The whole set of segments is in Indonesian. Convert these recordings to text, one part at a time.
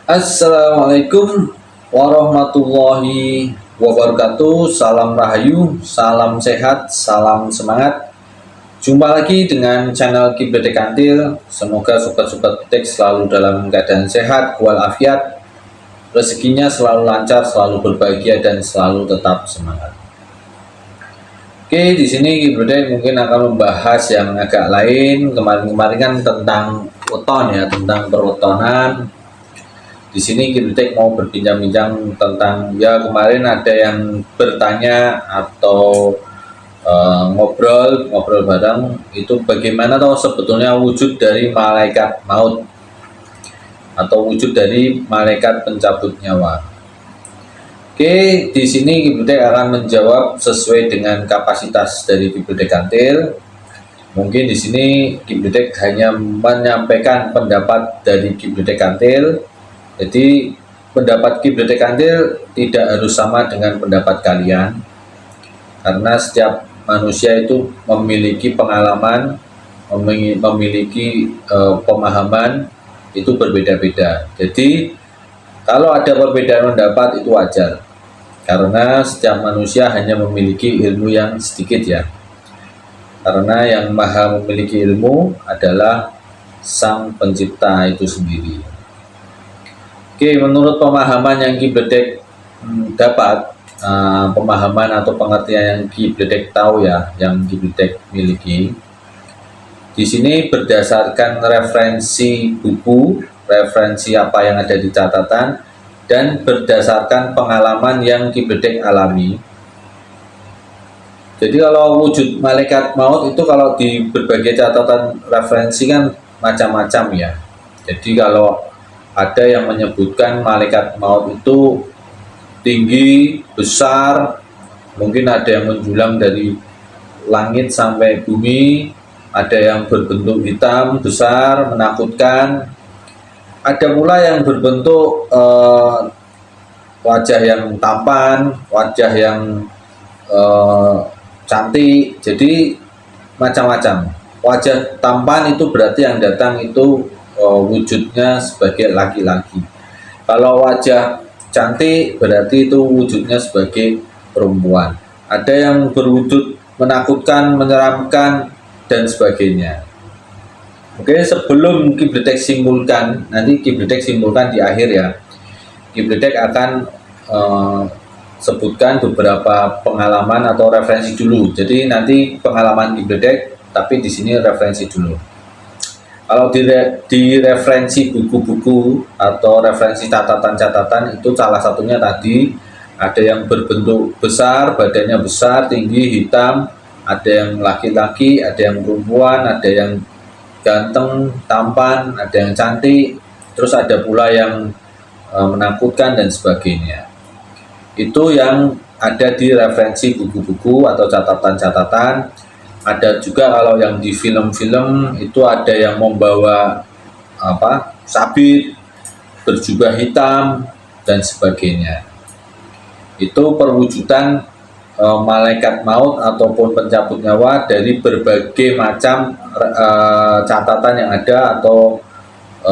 Assalamualaikum warahmatullahi wabarakatuh. Salam rahayu, salam sehat, salam semangat. Jumpa lagi dengan channel Kibledek Kantil. Semoga sobat-sobat petik selalu dalam keadaan sehat walafiat, rezekinya selalu lancar, selalu berbahagia, dan selalu tetap semangat. Oke, di sini Kibledek mungkin akan membahas yang agak lain. Kemarin-kemarin kan tentang weton ya, tentang perwetonan. Di sini Kibledek mau berbincang-bincang tentang, ya kemarin ada yang bertanya atau ngobrol bareng itu bagaimana tahu sebetulnya wujud dari malaikat maut atau wujud dari malaikat pencabut nyawa. Oke, di sini Kibledek akan menjawab sesuai dengan kapasitas dari Kibledek Kantil. Mungkin di sini Kibledek hanya menyampaikan pendapat dari Kibledek Kantil. Jadi pendapat Kibledek Kantil tidak harus sama dengan pendapat kalian, karena setiap manusia itu memiliki pengalaman, memiliki pemahaman itu berbeda-beda. Jadi kalau ada perbedaan pendapat itu wajar, karena setiap manusia hanya memiliki ilmu yang sedikit ya. Karena yang maha memiliki ilmu adalah Sang Pencipta itu sendiri. Oke, menurut pemahaman yang Kibledek dapat, pemahaman atau pengertian yang Kibledek tahu ya, yang Kibledek miliki, di sini berdasarkan referensi buku, referensi apa yang ada di catatan, dan berdasarkan pengalaman yang Kibledek alami. Jadi kalau wujud malaikat maut itu kalau di berbagai catatan referensi kan macam-macam ya. Jadi kalau ada yang menyebutkan malaikat maut itu tinggi, besar, mungkin ada yang menjulang dari langit sampai bumi, ada yang berbentuk hitam, besar, menakutkan, ada pula yang berbentuk wajah yang tampan, wajah yang cantik, jadi macam-macam. Wajah tampan itu berarti yang datang itu wujudnya sebagai laki-laki. Kalau wajah cantik berarti itu wujudnya sebagai perempuan. Ada yang berwujud menakutkan, menyeramkan, dan sebagainya. Oke, sebelum Kibledek simpulkan, nanti Kibledek simpulkan di akhir ya. Kibledek akan sebutkan beberapa pengalaman atau referensi dulu. Jadi nanti pengalaman Kibledek, tapi di sini referensi dulu. Kalau di referensi buku-buku atau referensi catatan-catatan itu salah satunya tadi ada yang berbentuk besar, badannya besar, tinggi, hitam, ada yang laki-laki, ada yang perempuan, ada yang ganteng, tampan, ada yang cantik, terus ada pula yang menakutkan dan sebagainya. Itu yang ada di referensi buku-buku atau catatan-catatan. Ada juga kalau yang di film-film itu ada yang membawa sabit, berjubah hitam, dan sebagainya. Itu perwujudan malaikat maut ataupun pencabut nyawa dari berbagai macam catatan yang ada atau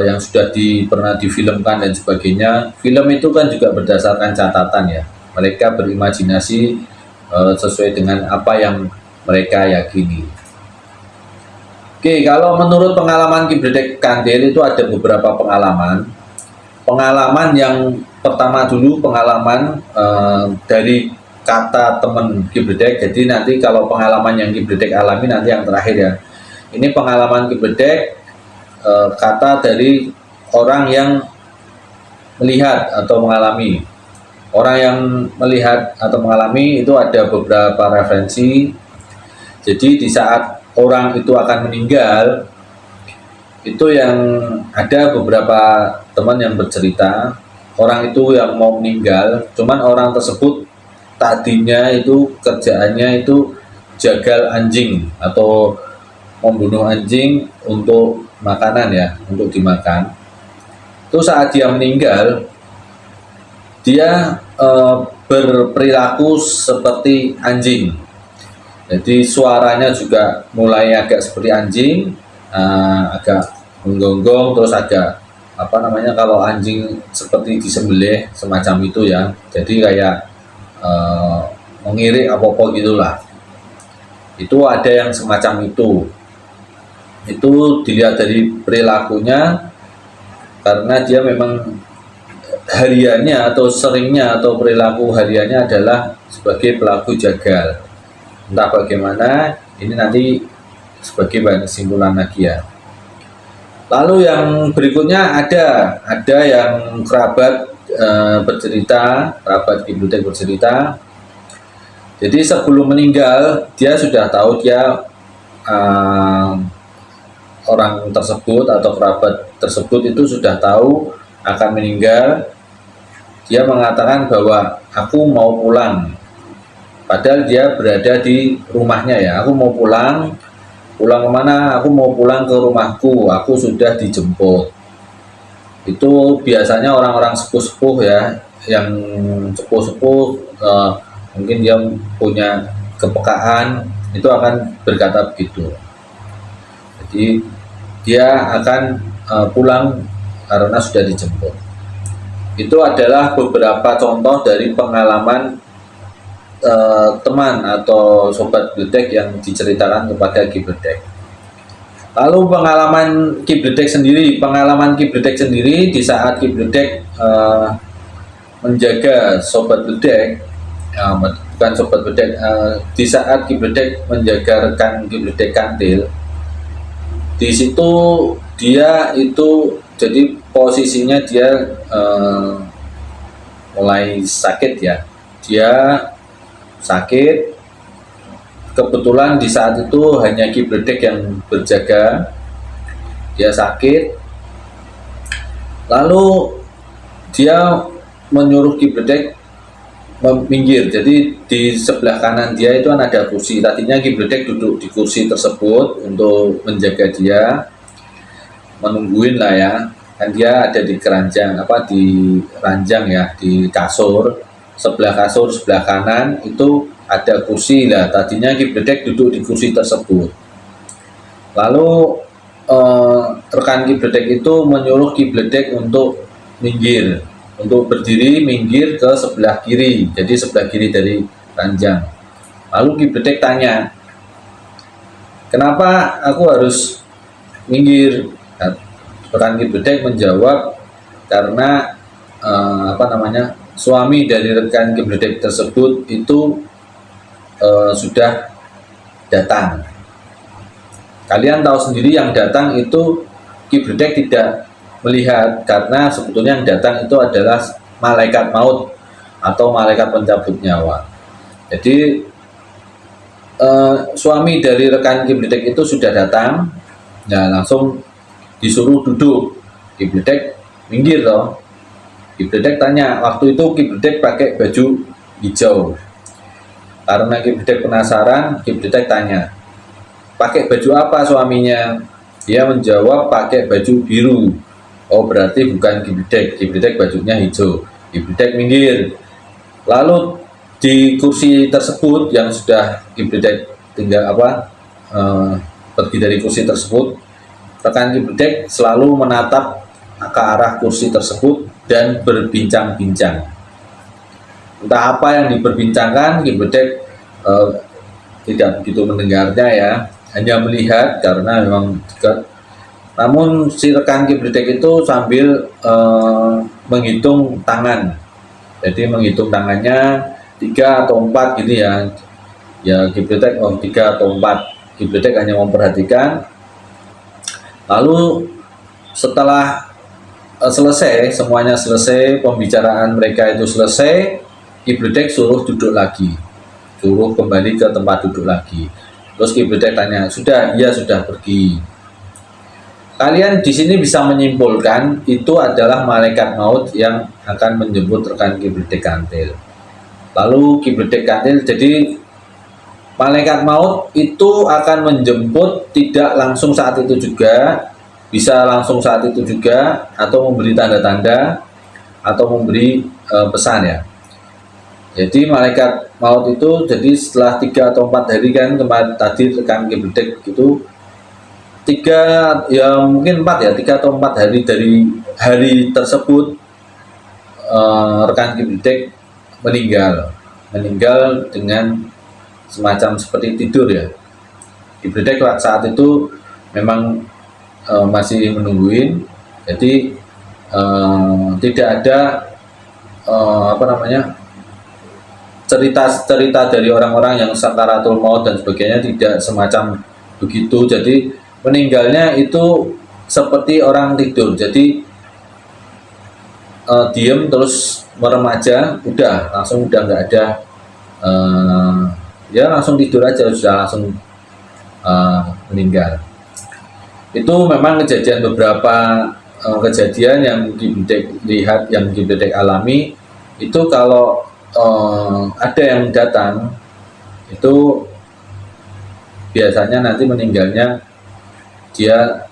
yang sudah pernah difilmkan dan sebagainya. Film itu kan juga berdasarkan catatan ya. Mereka berimajinasi sesuai dengan apa yang mereka yakini. Oke, kalau menurut pengalaman Kibledek Kantil itu ada beberapa pengalaman. Pengalaman yang pertama dulu pengalaman dari kata teman Kibledek. Jadi nanti kalau pengalaman yang Kibledek alami nanti yang terakhir ya. Ini pengalaman Kibledek kata dari orang yang melihat atau mengalami. Orang yang melihat atau mengalami itu ada beberapa referensi. Jadi di saat orang itu akan meninggal, itu yang ada beberapa teman yang bercerita, orang itu yang mau meninggal, cuman orang tersebut tadinya itu kerjaannya itu jagal anjing atau membunuh anjing untuk makanan ya, untuk dimakan. Itu saat dia meninggal, dia berperilaku seperti anjing. Jadi suaranya juga mulai agak seperti anjing, agak menggonggong, terus agak apa namanya, kalau anjing seperti disembelih semacam itu ya, jadi kayak mengirik apa-apa gitulah. Itu ada yang semacam itu dilihat dari perilakunya, karena dia memang hariannya atau seringnya atau perilaku hariannya adalah sebagai pelaku jagal. Entah bagaimana, ini nanti sebagai bahan kesimpulan lagi ya. Lalu yang berikutnya ada yang kerabat bercerita, kerabat Ki Bledek bercerita. Jadi sebelum meninggal dia sudah tahu dia orang tersebut atau kerabat tersebut itu sudah tahu akan meninggal. Dia mengatakan bahwa aku mau pulang. Padahal dia berada di rumahnya ya. Aku mau pulang. Pulang kemana? Aku mau pulang ke rumahku. Aku sudah dijemput. Itu biasanya orang-orang sepuh-sepuh ya, yang sepuh-sepuh mungkin dia punya kepekaan, itu akan berkata begitu. Jadi dia akan pulang karena sudah dijemput. Itu adalah beberapa contoh dari pengalaman teman atau sobat Bledek yang diceritakan kepada Ki Bledek. Lalu pengalaman Ki Bledek sendiri di saat Ki Bledek menjaga sobat Bledek, bukan sobat Bledek, di saat Ki Bledek menjaga rekan Ki Bledek Kantil, di situ dia itu jadi posisinya dia mulai sakit ya, dia sakit. Kebetulan di saat itu hanya Ki Bledek yang berjaga, dia sakit. Lalu dia menyuruh Ki Bledek minggir. Jadi di sebelah kanan dia itu kan ada kursi. Tadinya Ki Bledek duduk di kursi tersebut untuk menjaga dia, menungguin lah ya. Kan dia ada di keranjang, di ranjang ya, di kasur. Sebelah kasur sebelah kanan itu ada kursi lah. Tadinya Ki Bledek duduk di kursi tersebut. Lalu rekan Ki Bledek itu menyuruh Ki Bledek untuk minggir, untuk berdiri minggir ke sebelah kiri. Jadi sebelah kiri dari ranjang. Lalu Ki Bledek tanya, kenapa aku harus minggir? Rekan Ki Bledek menjawab, karena suami dari rekan Ki Bledek tersebut itu sudah datang. Kalian tahu sendiri yang datang itu Ki Bledek tidak melihat, karena sebetulnya yang datang itu adalah malaikat maut atau malaikat pencabut nyawa. Jadi suami dari rekan Ki Bledek itu sudah datang, ya langsung disuruh duduk. Ki Bledek minggir toh. Ki Bledek tanya, waktu itu Ki Bledek pakai baju hijau. Karena Ki Bledek penasaran, Ki Bledek tanya, pakai baju apa suaminya? Dia menjawab pakai baju biru. Oh, berarti bukan Ki Bledek. Ki Bledek bajunya hijau. Ki Bledek minggir. Lalu di kursi tersebut yang sudah Ki Bledek tinggal pergi dari kursi tersebut, rekan Ki Bledek selalu menatap ke arah kursi tersebut dan berbincang-bincang. Entah apa yang diperbincangkan, Ki Bledek tidak begitu mendengarnya ya, hanya melihat karena memang dekat. Namun si rekan Ki Bledek itu sambil menghitung tangan. Jadi menghitung tangannya 3 atau 4 gitu ya. Ya Ki Bledek 3 atau 4. Ki Bledek hanya memperhatikan. Lalu setelah selesai, semuanya selesai, pembicaraan mereka itu selesai, Ki Bledek suruh duduk lagi, suruh kembali ke tempat duduk lagi. Terus Ki Bledek tanya, sudah? Iya, sudah pergi. Kalian di sini bisa menyimpulkan itu adalah malaikat maut yang akan menjemput rekan Ki Bledek Kantil. Lalu Ki Bledek Kantil, jadi malaikat maut itu akan menjemput tidak langsung saat itu juga, bisa langsung saat itu juga, atau memberi tanda-tanda, atau memberi pesan ya. Jadi malaikat maut itu, jadi setelah 3 atau 4 hari kan kemarin tadi rekan Ki Bledek itu tiga, ya mungkin 4 ya, 3 atau 4 hari dari hari tersebut rekan Kibledek meninggal dengan semacam seperti tidur ya. Kibledek saat itu memang masih menungguin, jadi tidak ada apa namanya, cerita-cerita dari orang-orang yang sakaratul maut dan sebagainya, tidak semacam begitu. Jadi meninggalnya itu seperti orang tidur, jadi diem terus merem aja, udah langsung, udah nggak ada ya langsung tidur aja, sudah langsung meninggal. Itu memang kejadian, beberapa kejadian yang Kibledek lihat, yang Kibledek alami itu. Kalau ada yang datang itu biasanya nanti meninggalnya dia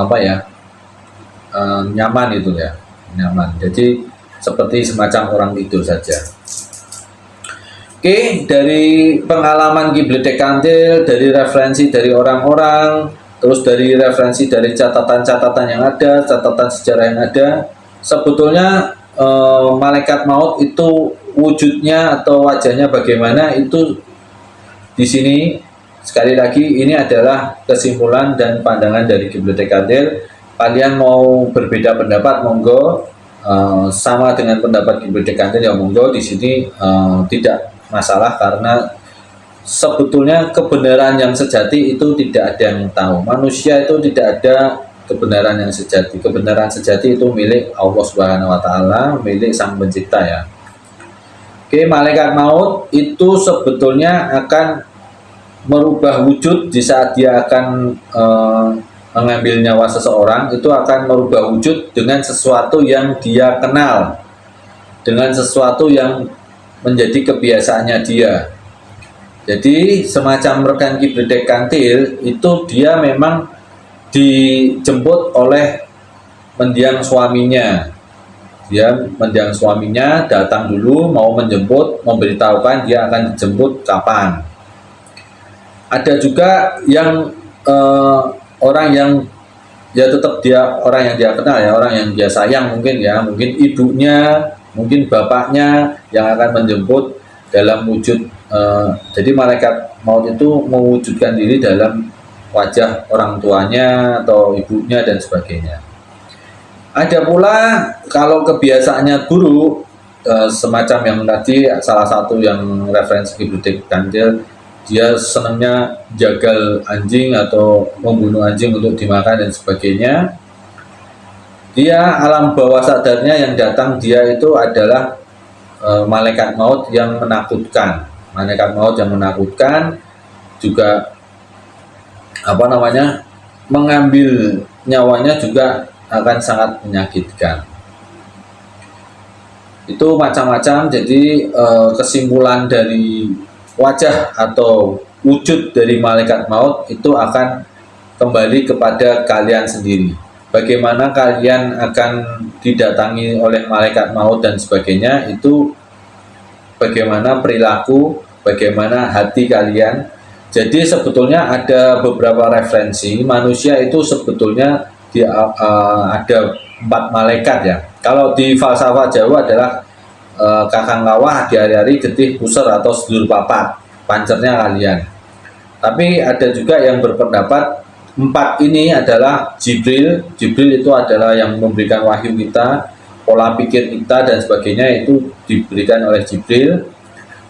apa ya, nyaman itu ya, nyaman, jadi seperti semacam orang tidur saja. Oke, dari pengalaman Kibledek Kantil, dari referensi dari orang-orang, terus dari referensi dari catatan-catatan yang ada, catatan sejarah yang ada, sebetulnya malaikat maut itu wujudnya atau wajahnya bagaimana, itu di sini sekali lagi ini adalah kesimpulan dan pandangan dari Kibledek Kantil. Kalian mau berbeda pendapat monggo, sama dengan pendapat Kibledek Kantil ya monggo, di sini tidak masalah, karena sebetulnya kebenaran yang sejati itu tidak ada yang tahu. Manusia itu tidak ada kebenaran yang sejati. Kebenaran sejati itu milik Allah Subhanahu wa taala, milik Sang Pencipta ya. Oke, malaikat maut itu sebetulnya akan merubah wujud di saat dia akan mengambil nyawa seseorang, itu akan merubah wujud dengan sesuatu yang dia kenal, dengan sesuatu yang menjadi kebiasaannya dia. Jadi semacam rekan Kibledek Kantil itu dia memang dijemput oleh mendiang suaminya. Dia mendiang suaminya datang dulu mau menjemput, memberitahukan dia akan dijemput kapan. Ada juga yang orang yang ya tetap dia orang yang dia kenal ya, orang yang dia sayang mungkin ya, mungkin ibunya, mungkin bapaknya yang akan menjemput dalam wujud jadi malaikat maut itu mewujudkan diri dalam wajah orang tuanya atau ibunya dan sebagainya. Ada pula kalau kebiasaannya buruk, semacam yang tadi salah satu yang referensi Kibledek Kantil, dia senangnya jagal anjing atau membunuh anjing untuk dimakan dan sebagainya. Dia alam bawah sadarnya yang datang dia itu adalah malaikat maut yang menakutkan. Malaikat maut yang menakutkan juga apa namanya, mengambil nyawanya juga akan sangat menyakitkan. Itu macam-macam. Jadi kesimpulan dari wajah atau wujud dari malaikat maut itu akan kembali kepada kalian sendiri. Bagaimana kalian akan didatangi oleh malaikat maut dan sebagainya, itu bagaimana perilaku, bagaimana hati kalian. Jadi sebetulnya ada beberapa referensi manusia itu sebetulnya ada 4 malaikat ya. Kalau di falsafah Jawa adalah kakang kawah, di hari-hari, getih, puser atau sedulur papat, pancernya kalian. Tapi ada juga yang berpendapat 4 ini adalah Jibril. Jibril itu adalah yang memberikan wahyu kita, pola pikir kita dan sebagainya itu diberikan oleh Jibril.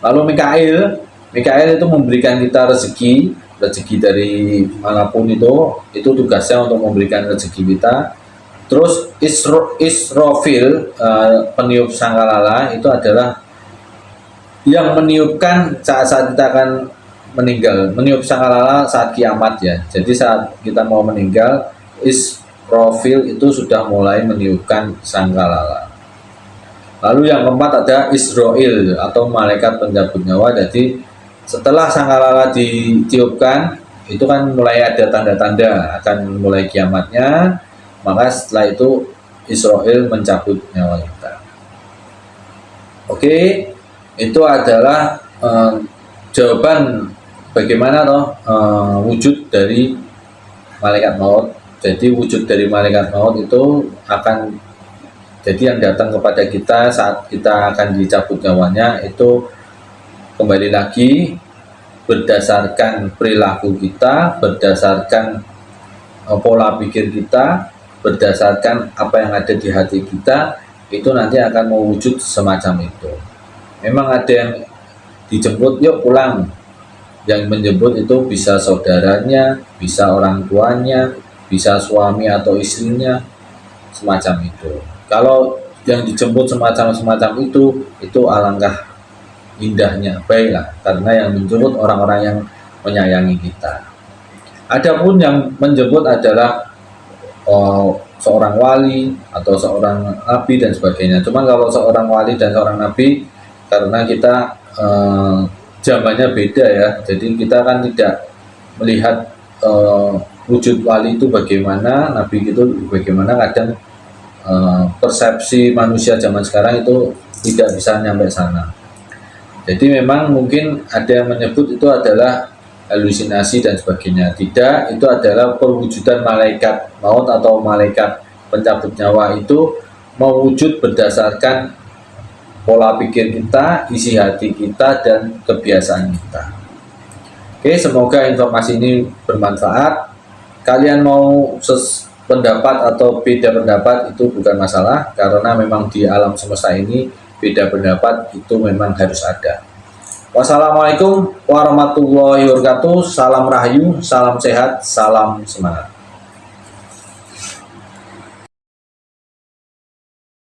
Lalu Mikail itu memberikan kita rezeki dari manapun, itu tugasnya untuk memberikan rezeki kita. Terus Israfil, peniup sangkalala, itu adalah yang meniupkan saat kita akan meninggal, meniup sangkalala saat kiamat ya. Jadi saat kita mau meninggal, Israfil itu sudah mulai meniupkan sangkalala. Lalu yang keempat ada Israel atau malaikat pencabut nyawa. Jadi setelah sangkalala ditiupkan, itu kan mulai ada tanda-tanda akan mulai kiamatnya. Maka setelah itu Israel mencabut nyawa kita. Oke, itu adalah jawaban bagaimana wujud dari malaikat maut. Jadi wujud dari malaikat maut itu akan jadi yang datang kepada kita saat kita akan dicabut nyawanya itu kembali lagi berdasarkan perilaku kita, berdasarkan pola pikir kita, berdasarkan apa yang ada di hati kita, itu nanti akan mewujud semacam itu. Memang ada yang dijemput, yuk pulang. Yang menjemput itu bisa saudaranya, bisa orang tuanya, bisa suami atau istrinya, semacam itu. Kalau yang dijemput semacam itu alangkah indahnya, baiklah, karena yang menjemput orang-orang yang menyayangi kita. Adapun yang menjemput adalah seorang wali atau seorang nabi dan sebagainya. Cuma kalau seorang wali dan seorang nabi, karena kita zamannya beda ya, jadi kita kan tidak melihat wujud wali itu bagaimana, nabi itu bagaimana. Kadang persepsi manusia zaman sekarang itu tidak bisa nyampe sana. Jadi memang mungkin ada yang menyebut itu adalah halusinasi dan sebagainya. Tidak, itu adalah perwujudan malaikat maut atau malaikat pencabut nyawa itu mewujud berdasarkan pola pikir kita, isi hati kita, dan kebiasaan kita. Oke, semoga informasi ini bermanfaat. Kalian mau pendapat atau beda pendapat itu bukan masalah, karena memang di alam semesta ini beda pendapat itu memang harus ada. Wassalamualaikum warahmatullahi wabarakatuh. Salam rahayu, salam sehat, salam semangat.